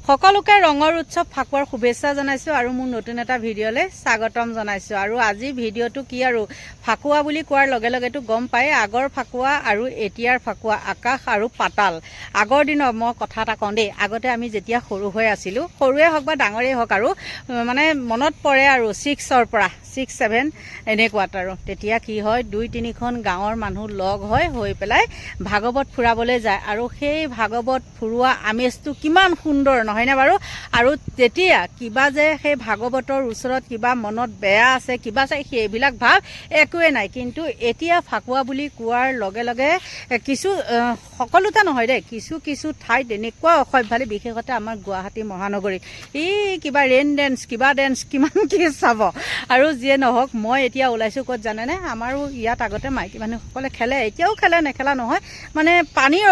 সকলোকে ৰঙৰ উৎসৱ ফাকুৱাৰ শুভেচ্ছা জনাইছোঁ আৰু মোৰ নতুন এটা ভিডিঅ'লৈ স্বাগতম জনাইছোঁ। আৰু আজি ভিডিঅ'টো কি আৰু ফাকুৱা বুলি কোৱাৰ লগে লগেতো গম পায় আগৰ ফাকুৱা আৰু এতিয়াৰ ফাকুৱা আকাশ আৰু পাতাল। আগৰ দিনৰ মই কথা এটা কওঁ দেই, আগতে আমি যেতিয়া সৰু হৈ আছিলোঁ, সৰুৱে হওক বা ডাঙৰেই হওক আৰু মানে মনত পৰে আৰু 6ৰ পৰা 6-7 এনেকুৱাত আৰু তেতিয়া কি হয় 2-3খন গাঁৱৰ মানুহ লগ হৈ পেলাই ভাগৱত ফুৰাবলৈ যায় আৰু সেই ভাগৱত ফুৰোৱা আমেজটো কিমান সুন্দৰ নহয়নে বাৰু। আৰু তেতিয়া কিবা যে সেই ভাগৱতৰ ওচৰত কিবা মনত বেয়া আছে কিবা আছে সেইবিলাক ভাৱ একোৱেই নাই। কিন্তু এতিয়া ফাকুৱা বুলি কোৱাৰ লগে লগে কিছু সকলোতে নহয় দেই, কিছু ঠাইত এনেকুৱা অসভ্যালি, বিশেষতে আমাৰ গুৱাহাটী মহানগৰীত কিবা ৰেইন ডেন্স কিবা ডেন্স কিমান কি চাব। আৰু যিয়ে নহওক মই এতিয়া ওলাইছোঁ ক'ত জানেনে, আমাৰো ইয়াত আগতে মাইকী মানুহসকলে খেলে, এতিয়াও খেলে, নেখেলা নহয়, মানে পানীৰ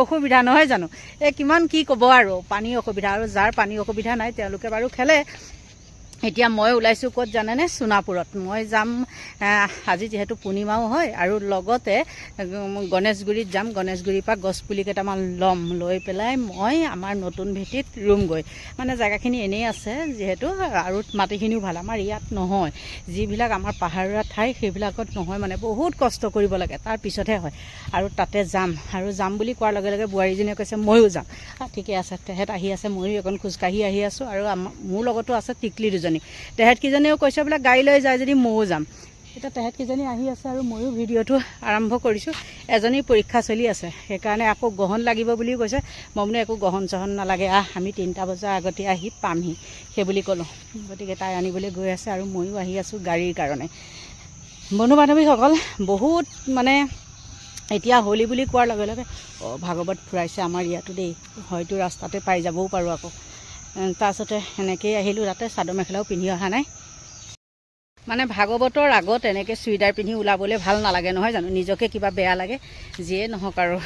অসুবিধা নহয় জানো, কিমান কি ক'ব আৰু পানীৰ অসুবিধা। আৰু যাৰ পানীৰ অসুবিধা নাই তেওঁলোকে বাৰু খেলে। এতিয়া মই ওলাইছোঁ ক'ত জানেনে, সোণাপুৰত। মই যাম আজি যিহেতু পূৰ্ণিমাও হয় আৰু লগতে গণেশগুৰিত যাম। গণেশগুৰিৰ পৰা গছপুলি কেইটামান ল'ম, লৈ পেলাই মই আমাৰ নতুন ভেটিত ৰুমগৈ। মানে জেগাখিনি এনেই আছে যিহেতু, আৰু মাটিখিনিও ভাল, আমাৰ ইয়াত নহয়, যিবিলাক আমাৰ পাহাৰীয়া ঠাই সেইবিলাকত নহয়, মানে বহুত কষ্ট কৰিব লাগে, তাৰ পিছতহে হয়। আৰু তাতে যাম, আৰু যাম বুলি কোৱাৰ লগে লগে বোৱাৰীজনীয়ে কৈছে ময়ো যাম। ঠিকে আছে, তেহেঁত আহি আছে, ময়ো অকণ খোজকাঢ়ি আহি আছোঁ, আৰু মোৰ লগতো আছে টিকলি দুজনী। তেহেঁতকেইজনীও কৈছে বোলে গাড়ী লৈ যায় যদি ময়ো যাম। এতিয়া তেহেঁতকেইজনী আহি আছে আৰু ময়ো ভিডিঅ'টো আৰম্ভ কৰিছোঁ। এজনীৰ পৰীক্ষা চলি আছে, সেইকাৰণে আকৌ গ্ৰহণ লাগিব বুলিও কৈছে। মই মানে একো গ্ৰহণ চহন নালাগে, আমি 3টা বজাৰ আগতে আহি পামহি সেই বুলি ক'লোঁ। গতিকে তাই আনিবলৈ গৈ আছে আৰু ময়ো আহি আছোঁ গাড়ীৰ কাৰণে। বন্ধু বান্ধৱীসকল, বহুত মানে এতিয়া হোলী বুলি কোৱাৰ লগে লগে ভাগৱত ফুৰাইছে আমাৰ ইয়াতো দেই, হয়তো ৰাস্তাতে পাই যাবও পাৰোঁ আকৌ। তাৰপিছতে এনেকৈয়ে আহিলোঁ, তাতে চাদৰ মেখেলাও পিন্ধি অহা নাই। মানে ভাগৱতৰ আগত এনেকৈ চুইদাৰ পিন্ধি ওলাবলৈ ভাল নালাগে নহয় জানো, নিজকে কিবা বেয়া লাগে। যিয়ে নহওক আৰু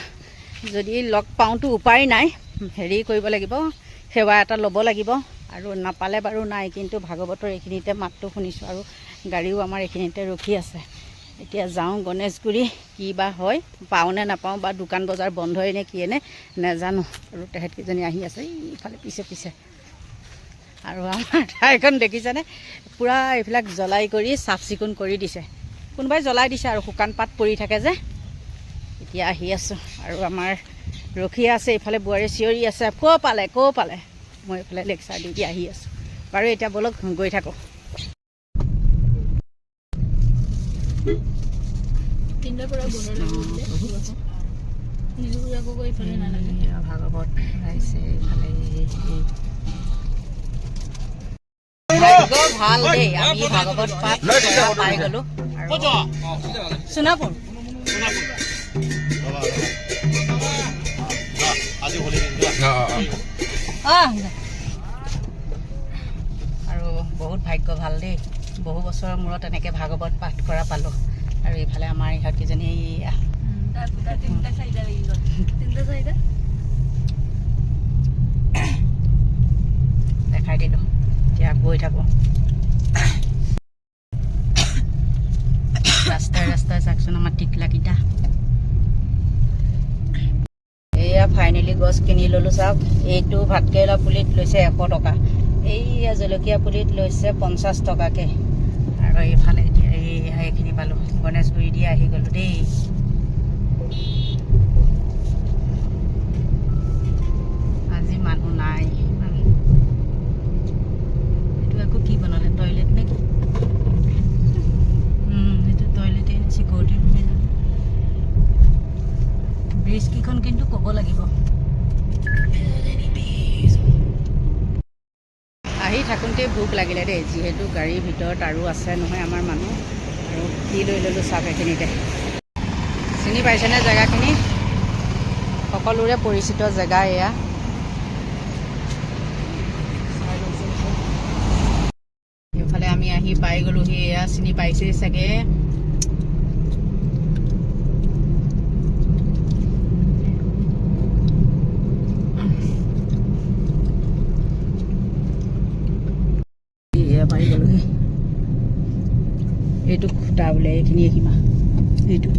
যদি লগ পাওঁতো উপায় নাই, হেৰি কৰিব লাগিব, সেৱা এটা ল'ব লাগিব। আৰু নাপালে বাৰু নাই, কিন্তু ভাগৱতৰ এইখিনিতে মাতটো শুনিছোঁ আৰু গাড়ীও আমাৰ এইখিনিতে ৰখি আছে। এতিয়া যাওঁ গণেশগুৰি, কি বা হয়, পাওঁনে নাপাওঁ, বা দোকান বজাৰ বন্ধই নে কিয়ে নে নেজানো। আৰু তেহেঁতকেইজনী আহি আছে ইফালে পিছে। আৰু আমাৰ ঠাইখন দেখিছেনে, পূৰা এইবিলাক জ্বলাই কৰি চাফ চিকুণ কৰি দিছে, কোনোবাই জ্বলাই দিছে আৰু শুকান পাত পৰি থাকে যে। এতিয়া আহি আছোঁ আৰু আমাৰ ৰখি আছে, এইফালে বোৱাৰী চিঞৰি আছে ক'ৰ পালে। মই এইফালে লেকচাৰ দি আহি আছোঁ বাৰু। এতিয়া ব'লক গৈ থাকোঁ। ভাগৱত ওলাইছে এইফালে, ভাল দেই, আমি ভাগৱত পাঠ পাই গ'লোঁ। সোণাপুৰ আৰু বহুত ভাগ্য ভাল দেই, বহু বছৰৰ মূৰত এনেকৈ ভাগৱত পাঠ কৰা পালোঁ। আৰু এইফালে আমাৰ ইহঁতকেইজনী দেখাই দিলোঁ। এতিয়া গৈ থাকোঁ ৰাস্তাই চাওকচোন আমাৰ টিকলাকেইটা। এয়া ফাইনেলি গছ কিনি ল'লোঁ, চাওক। এইটো ভাতকেৰেলা পুলিত লৈছে 100 টকা, এইয়া জলকীয়া পুলিত লৈছে 50 টকাকৈ। আৰু এইফালে এতিয়া এইখিনি পালোঁ, গণেশগুৰি দি আহি গ'লোঁ দেই। আজি মানুহ নাই। এইটো আকৌ কি বনালে, টয়লেট নে কি? এইটো টয়লেটেই নে চিকিউৰিটি ৰুমে জানো। ব্ৰিজকেইখন কিন্তু ক'ব লাগিব। আহি থাকোঁতে ভোক লাগিলে দেই, যিহেতু গাড়ীৰ ভিতৰত আৰু আছে নহয় আমাৰ মানুহ, আৰু কি লৈ ল'লোঁ চাওক এইখিনিতে। চিনি পাইছেনে জেগাখিনি? সকলোৰে পৰিচিত জেগা এয়া। এইফালে আমি আহি পাই গ'লোহি, এয়া চিনি পাইছেই চাগে। পাই গ'লোহি, এইটো খুটা বোলে, এইখিনি সীমা এইটো।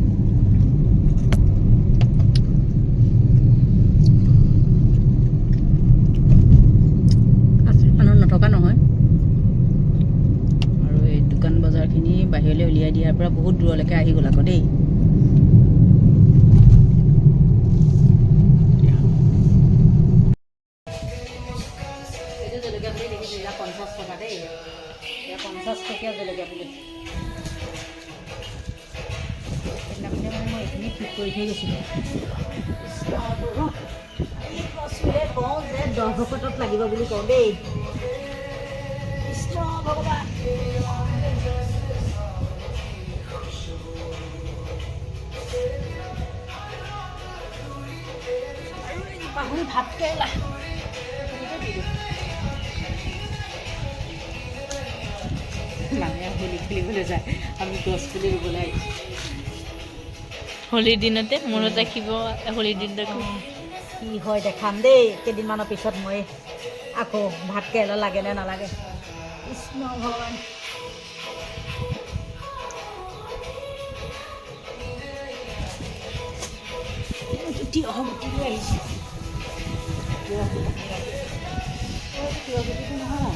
নথকা নহয় আৰু এই দোকান বজাৰখিনি বাহিৰলৈ উলিয়াই দিয়াৰ পৰা বহুত দূৰলৈকে আহি গ'ল আকৌ দেই এইটো জলকীয়া পুলি দেখিছোঁ 50 টকা দেই 50 টকীয়া জলকীয়া পুলি সেইদিনাখনে মানে মই এইখিনি ঠিক কৰি থৈ গৈছিলোঁ কওঁ যে 10 ভকতত লাগিব বুলি কওঁ দেই কৃষ্ণ ভগৱান পাহৰি ভাত কেৰেলা মানুহে হোলী খেলিবলৈ যায় আমি গছ পুলি ৰুবলৈ আহিছোঁ হোলীৰ দিনতে মনত ৰাখিব হোলীৰ দিনতে কি হয় দেখাম দেই কেইদিনমানৰ পিছত মই আকৌ ভাত কেৰেলা লাগে নে নালাগে কৃষ্ণ ভগৱান তিয়হ গুটি লৈ আহিছোঁ তিয়হ গুটিটো নহয়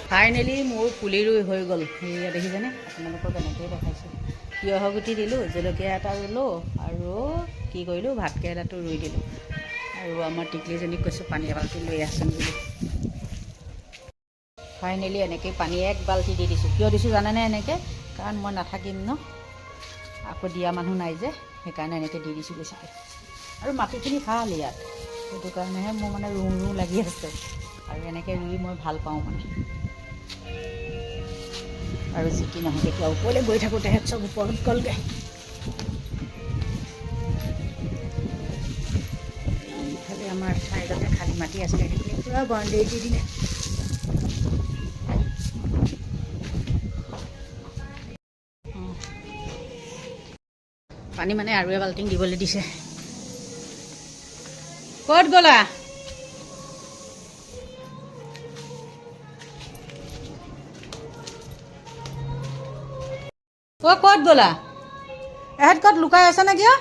ফাইনেলি মোৰ পুলি ৰুই হৈ গ'ল সেয়া দেখিছেনে আপোনালোকক এনেকৈয়ে দেখাইছোঁ তিয়হ গুটি দিলোঁ জলকীয়া এটা ৰুলোঁ আৰু কি কৰিলোঁ ভাত কেৰেলাটো ৰুই দিলোঁ আৰু আমাৰ টিকলিজনীক কৈছোঁ পানী এবাল্টি লৈ আছোন বুলি ফাইনেলি এনেকৈ পানী 1 বাল্টি দি দিছোঁ কিয় দিছোঁ জানেনে এনেকৈ কাৰণ মই নাথাকিম ন আকৌ দিয়া মানুহ নাই যে সেইকাৰণে এনেকৈ দি দিছোঁ বেছিকৈ আৰু মাটিখিনি ভাল ইয়াত সেইটো কাৰণেহে মোৰ মানে ৰুঁ লাগি আছে আৰু এনেকৈ ৰুই মই ভাল পাওঁ মানে আৰু যি কি নহয় কেতিয়া ওপৰলৈ গৈ থাকোঁতেহে চব ওপৰত গ'লগৈ ইফালে আমাৰ ছাইডতে খালী মাটি আছিলে সেইখিনি পূৰা বাউণ্ডেৰী দি দিলে পানী মানে আৰু এবাল্টিং দিবলৈ দিছে ক'ত গ'লা ক'ত গ'লা এহেঁত ক'ত লুকাই আছে নে কিয়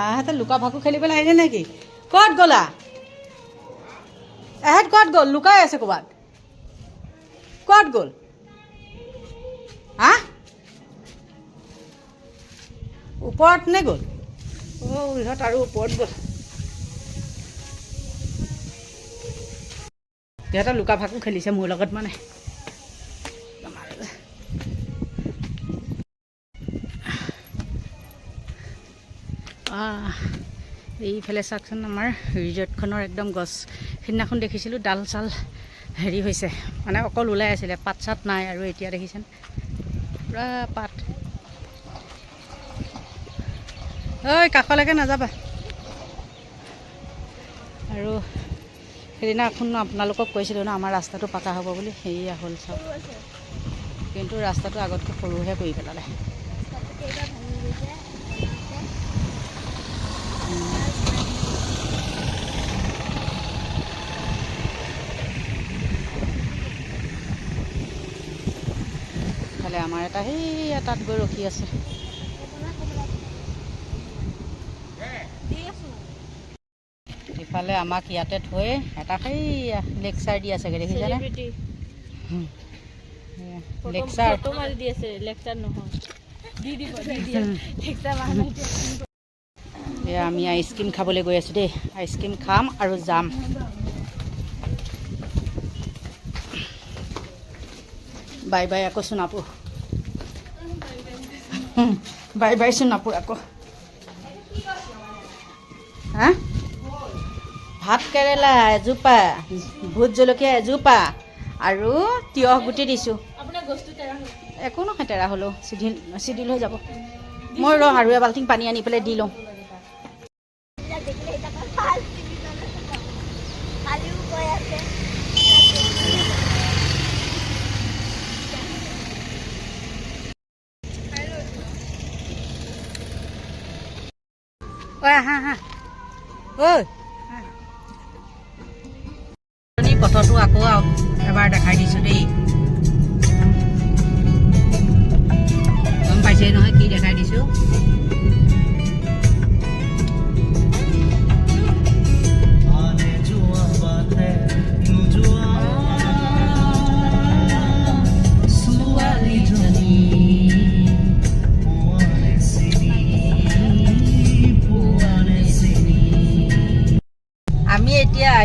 এহেঁতে লুকা ভাকু খেলিবলৈ আহিলে নেকি ক'ত গ'লা এহেঁত ক'ত গ'ল লুকাই আছে ক'ৰবাত ক'ত গ'ল হা ওপৰত নে গ'ল ইহঁত আৰু ওপৰত গ'ল সিহঁতে লুকা ভাকু খেলিছে মোৰ লগত মানে এইফালে চাওকচোন আমাৰ ৰিজৰ্টখনৰ একদম গছ সিদিনাখন দেখিছিলোঁ ডাল চাল হেৰি হৈছে মানে অকল ওলাই আছিলে পাত চাত নাই আৰু এতিয়া দেখিছেন পূৰা পাত ঐ কাষলৈকে নাযাবা আৰু সেইদিনাখন আপোনালোকক কৈছিলোঁ ন আমাৰ ৰাস্তাটো পাকা হ'ব বুলি সেয়া হ'ল চাওক কিন্তু ৰাস্তাটো আগতকৈ সৰুহে কৰি পেলালে আমাৰ এটা সেই তাত গৈ ৰখি আছে ইফালে আমাক ইয়াতে থৈ এটা সেই লেকচাৰ দি আছে দেখিছেনে লেকচাৰ আমি আইচক্ৰীম খাবলৈ গৈ আছোঁ দেই আইচক্ৰীম খাম আৰু যাম বাই বাই আকৌ সোণাপুৰ বাই বাই সোণাপুৰ আকৌ হা ভাত কেৰেলা এজোপা ভোট জলকীয়া এজোপা আৰু তিয়হ গুটি দিছোঁ একো নহয় তেৰা হ'লেও চিধিল হৈ যাব মই আৰু এবাল্টিং পানী আনি পেলাই দি লওঁ ঐ আহা আহা ঐ পথটো আকৌ এবাৰ দেখাই দিছোঁ দেই গম পাইছে নহয় কি দেখাই দিছোঁ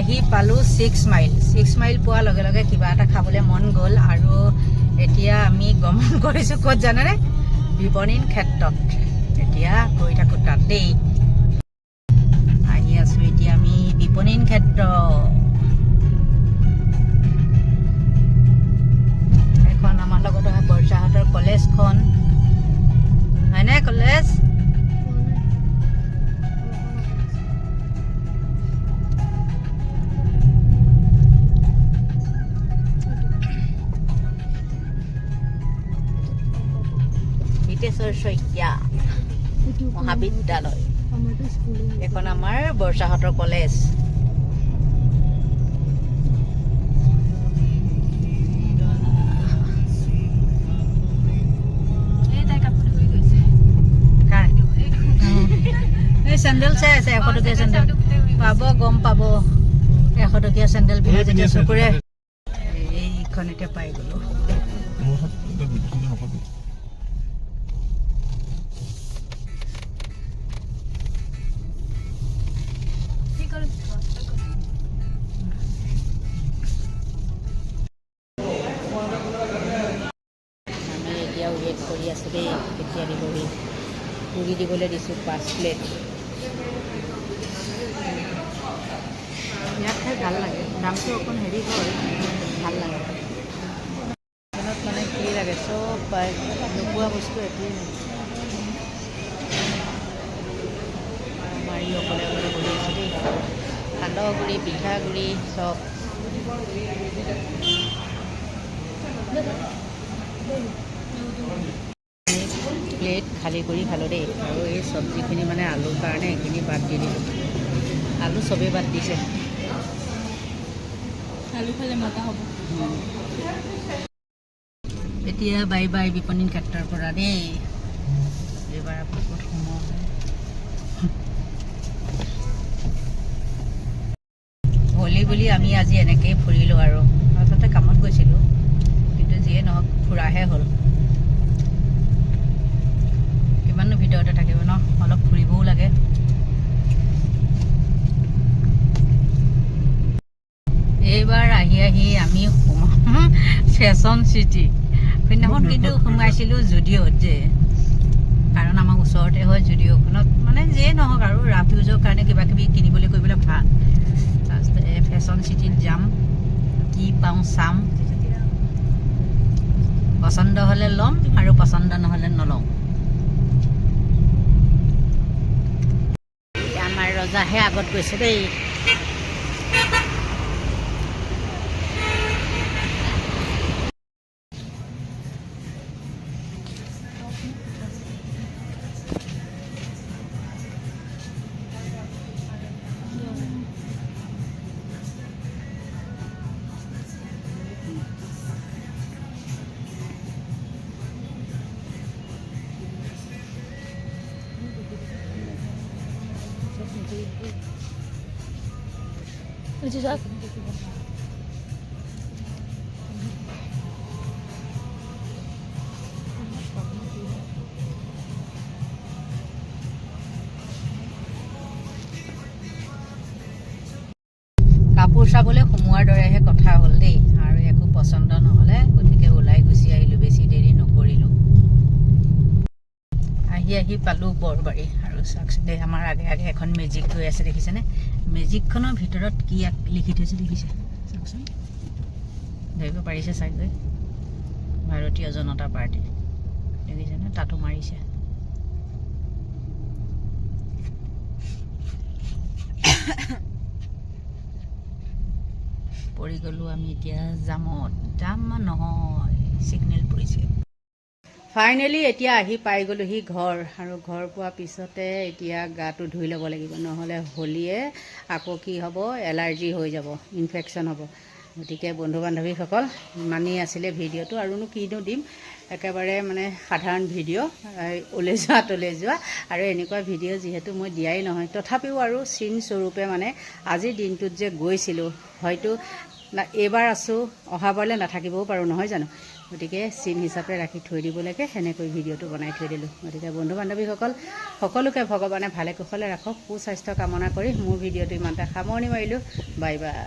আহি পালোঁ 6 মাইল। 6 মাইল পোৱাৰ লগে লগে কিবা এটা খাবলৈ মন গ'ল আৰু এতিয়া আমি গমন কৰিছোঁ ক'ত জানেনে? বিপণীৰ ক্ষেত্ৰত। এতিয়া গৈ থাকোঁ তাত দেই। আহি আছোঁ এতিয়া আমি বিপণীৰ ক্ষেত্ৰ। এখন আমাৰ লগত অহা বৰ্ষাহঁতৰ কলেজখন হয়নে? কলেজ হিতেশ্বৰ শইকীয়া মহাবিদ্যালয়। এখন আমাৰ বৰ্ষাহঁতৰ কলেজ। এই চেণ্ডেল চাই আছে 100 টকীয়া চেণ্ডেল পাব, গম পাব। 100 টকীয়া চেণ্ডেল পিন্ধি যেতিয়া চকুৰে এইখন এতিয়া পাই গ'লো। আমি এতিয়াও ৱেইট কৰি আছোঁ দেই, কেতিয়া দিবহি। পুৰি দিবলৈ দিছোঁ 5 প্লেট। ইয়াত খাই ভাল লাগে, দামটো অকণ হেৰি হয়, ভাল লাগে। মানে কি লাগে চব পায়, নোপোৱা বস্তু একোৱেই নাই। মাৰি অকলে অকলে বহি আছোঁ দেই। সান্দহগুড়ি, পিঠাগুড়ি চব। প্লেট খালী কৰি খালোঁ দেই। আৰু এই চব্জিখিনি মানে আলুৰ কাৰণে এইখিনি বাদ দি দিলোঁ। আলু চবেই বাদ দিছে। আলু খালে মতা হ'ব। এতিয়া বাই বাই বিপণীৰ ক্ষেত্ৰৰ পৰা দেই। এইবাৰ ক'ত সোমোৱা হোলী বুলি আমি আজি এনেকৈয়ে ফুৰিলোঁ আৰু আচলতে কামত গৈছিলোঁ, কিন্তু যিয়ে নহওক ফুৰাহে হ'ল। কিমাননো ভিতৰতে থাকিব ন, অলপ ফুৰিবও লাগে। এইবাৰ আহি আহি আমি ফেশ্বন চিটি। সেইদিনাখন কিন্তু সোমাইছিলোঁ জুডিঅ'ত যে, কাৰণ আমাৰ ওচৰতে হয় জুডিঅ'খনত। মানে যিয়ে নহওক আৰু ৰাফ ইউজৰ কাৰণে কিবা কিবি কিনিবলৈ কৰিবলৈ ভাল। তাৰপিছতে ফেশ্বন চিটিত যাম, কি পাওঁ চাম। পচন্দ হ'লে ল'ম আৰু পচন্দ নহ'লে নলওঁ। আমাৰ ৰজাহে আগত গৈছে দেই। কাপোৰ চাবলৈ সোমোৱাৰ দৰেহে কথা হ'ল দেই। আৰু একো পচন্দ নহ'লে, গতিকে ওলাই গুচি আহিলোঁ, বেছি দেৰি নকৰিলোঁ। আহি আহি পালোঁ বৰবাৰী। আৰু চাওকচোন দেই, আমাৰ আগে আগে এখন মেজিক গৈ আছে, দেখিছেনে? মেজিকখনৰ ভিতৰত কি লিখি থৈছে দেখিছে? চাওকচোন, ধৰিব পাৰিছে চাগৈ? ভাৰতীয় জনতা পাৰ্টি দেখিছেনে? তাতো মাৰিছে। পৰি গ'লোঁ আমি এতিয়া জামত। জাম নহয়, ছিগনেল পৰিছে। ফাইনেলি এতিয়া আহি পাই গ'লোহি ঘৰ। আৰু ঘৰ পোৱাৰ পিছতে এতিয়া গাটো ধুই ল'ব লাগিব, নহ'লে হোলীয়ে আকৌ কি হ'ব, এলাৰ্জি হৈ যাব, ইনফেকশ্যন হ'ব। গতিকে বন্ধু বান্ধৱীসকল, ইমানেই আছিলে ভিডিঅ'টো। আৰুনো কিনো দিম, একেবাৰে মানে সাধাৰণ ভিডিঅ', ওলাই যোৱা তলৈ যোৱা। আৰু এনেকুৱা ভিডিঅ' যিহেতু মই দিয়াই নহয়, তথাপিও আৰু চিন স্বৰূপে মানে আজিৰ দিনটোত যে গৈছিলোঁ, হয়তো না এইবাৰ আছোঁ অহাবাৰলৈ নাথাকিবও পাৰোঁ নহয় জানো গতিকে চিন হিচাপে ৰাখি থৈ দিব লাগে সেনেকৈ ভিডিঅ'টো বনাই থৈ দিলোঁ গতিকে বন্ধু বান্ধৱীসকল সকলোকে ভগৱানে ভালে কুশলে ৰাখক সুস্বাস্থ্য কামনা কৰি মোৰ ভিডিঅ'টো ইমানতে সামৰণি মাৰিলোঁ বাই বাই